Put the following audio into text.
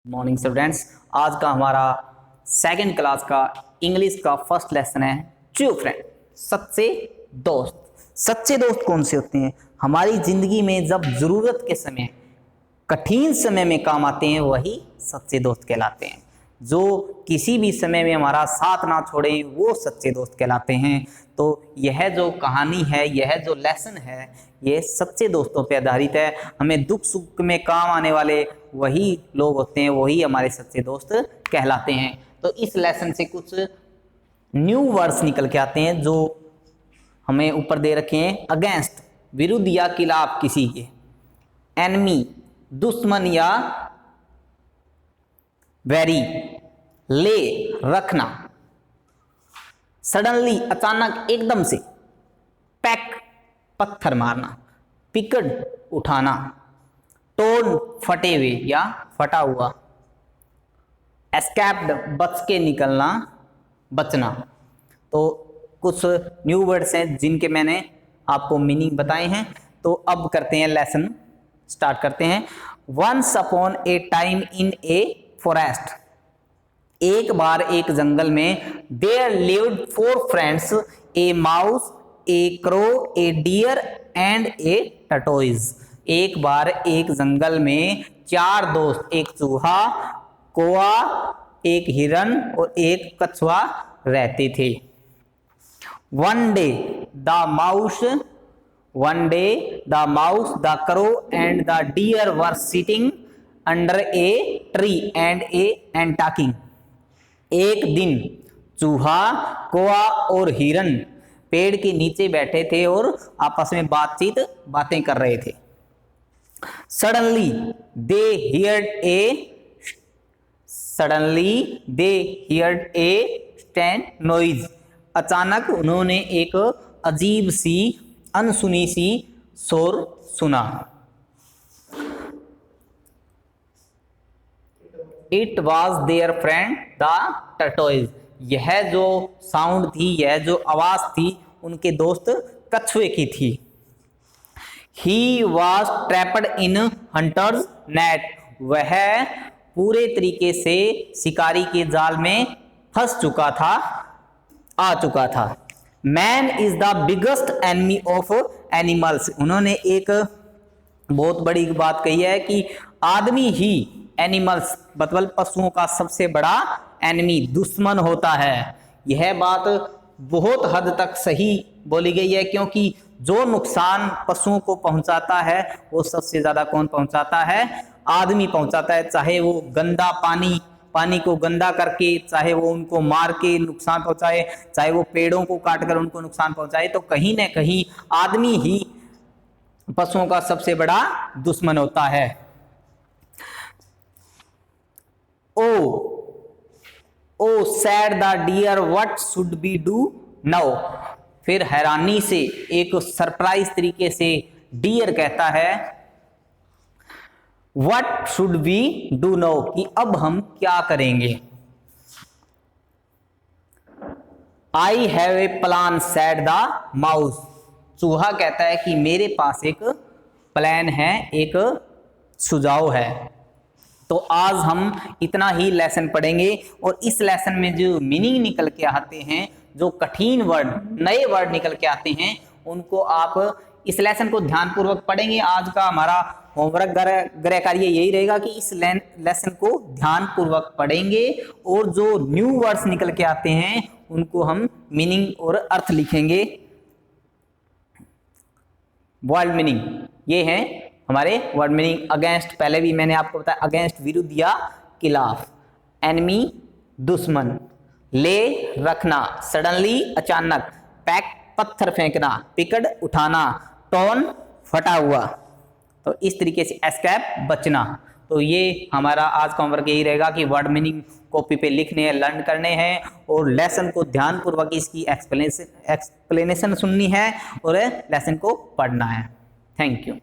Morning students, आज का हमारा सेकंड क्लास का इंग्लिश का फर्स्ट लेसन है ट्रू फ्रेंड, सच्चे दोस्त। सच्चे दोस्त कौन से होते हैं? हमारी जिंदगी में जब जरूरत के समय, कठिन समय में काम आते हैं, वही सच्चे दोस्त कहलाते हैं। जो किसी भी समय में हमारा साथ ना छोड़े, वो सच्चे दोस्त कहलाते हैं। तो यह जो कहानी है, यह जो लेसन है, ये सच्चे दोस्तों पे आधारित है। हमें दुख सुख में काम आने वाले वही लोग होते हैं, वही हमारे सच्चे दोस्त कहलाते हैं। तो इस लेसन से कुछ न्यू वर्ड्स निकल के आते हैं जो हमें ऊपर दे रखे हैं। अगेंस्ट, विरुद्ध या खिलाफ किसी के। एनमी, दुश्मन या वेरी। ले, रखना। सडनली, अचानक, एकदम से। पैक, पत्थर मारना। पिकड, उठाना। टोन, फटे हुए या फटा हुआ। एस्केप्ड, बच के निकलना, बचना। तो कुछ न्यू वर्ड्स हैं जिनके मैंने आपको मीनिंग बताए हैं। तो अब करते हैं लेसन, स्टार्ट करते हैं। Once upon a time in a forest, एक बार एक जंगल में। There lived 4 friends, a mouse, a crow, a deer and a tortoise. एक बार एक जंगल में 4 दोस्त, एक चूहा, कौआ, एक हिरन और एक कछुआ रहते थे। One day the mouse, the crow and the deer were sitting under a tree and talking. एक दिन चूहा, कौआ और हिरन पेड़ के नीचे बैठे थे और आपस में बातें कर रहे थे। Suddenly they heard a strange noise. अचानक उन्होंने एक अजीब सी, अनसुनी सी शोर सुना। It was there friend the tortoise. यह जो साउंड थी, यह जो आवाज थी, उनके दोस्त कछुए की थी। He was trapped in hunters net. वह पूरे तरीके से शिकारी के जाल में फंस चुका था, आ चुका था। Man is the biggest enemy of animals. उन्होंने एक बहुत बड़ी बात कही है कि आदमी ही एनिमल्स मतलब पशुओं का सबसे बड़ा एनिमी, दुश्मन होता है। यह बात बहुत हद तक सही बोली गई है, क्योंकि जो नुकसान पशुओं को पहुंचाता है वो सबसे ज्यादा कौन पहुंचाता है? आदमी पहुंचाता है। चाहे वो गंदा पानी को गंदा करके, चाहे वो उनको मार के नुकसान पहुंचाए, चाहे वो पेड़ों को काट कर उनको नुकसान पहुंचाए, तो कहीं ना कहीं आदमी ही पशुओं का सबसे बड़ा दुश्मन होता है। Oh said the deer, what should be do now. फिर हैरानी से, एक सरप्राइज तरीके से डियर कहता है what should be do now, कि अब हम क्या करेंगे। I have a plan sad the mouse. चूहा कहता है कि मेरे पास एक प्लान है, एक सुझाव है। तो आज हम इतना ही लेसन पढ़ेंगे और इस लेसन में जो मीनिंग निकल के आते हैं, जो कठिन वर्ड, नए वर्ड निकल के आते हैं, उनको आप इस लेसन को ध्यानपूर्वक पढ़ेंगे। आज का हमारा होमवर्क गृह कार्य यही रहेगा कि इस लेसन को ध्यानपूर्वक पढ़ेंगे और जो न्यू वर्ड्स निकल के आते हैं उनको हम मीनिंग और अर्थ लिखेंगे। वर्ड मीनिंग ये है हमारे वर्ड मीनिंग। अगेंस्ट, पहले भी मैंने आपको बताया, अगेंस्ट विरुद्ध या खिलाफ। एनिमी, दुश्मन। ले, रखना। सडनली, अचानक। पैक, पत्थर फेंकना। पिकड, उठाना। टोन, फटा हुआ। तो इस तरीके से एस्केप, बचना। तो ये हमारा आज का होमवर्क यही रहेगा कि वर्ड मीनिंग कॉपी पे लिखने हैं, लर्न करने हैं और लेसन को ध्यानपूर्वक इसकी एक्सप्लेनेशन सुननी है और लेसन को पढ़ना है। Thank you.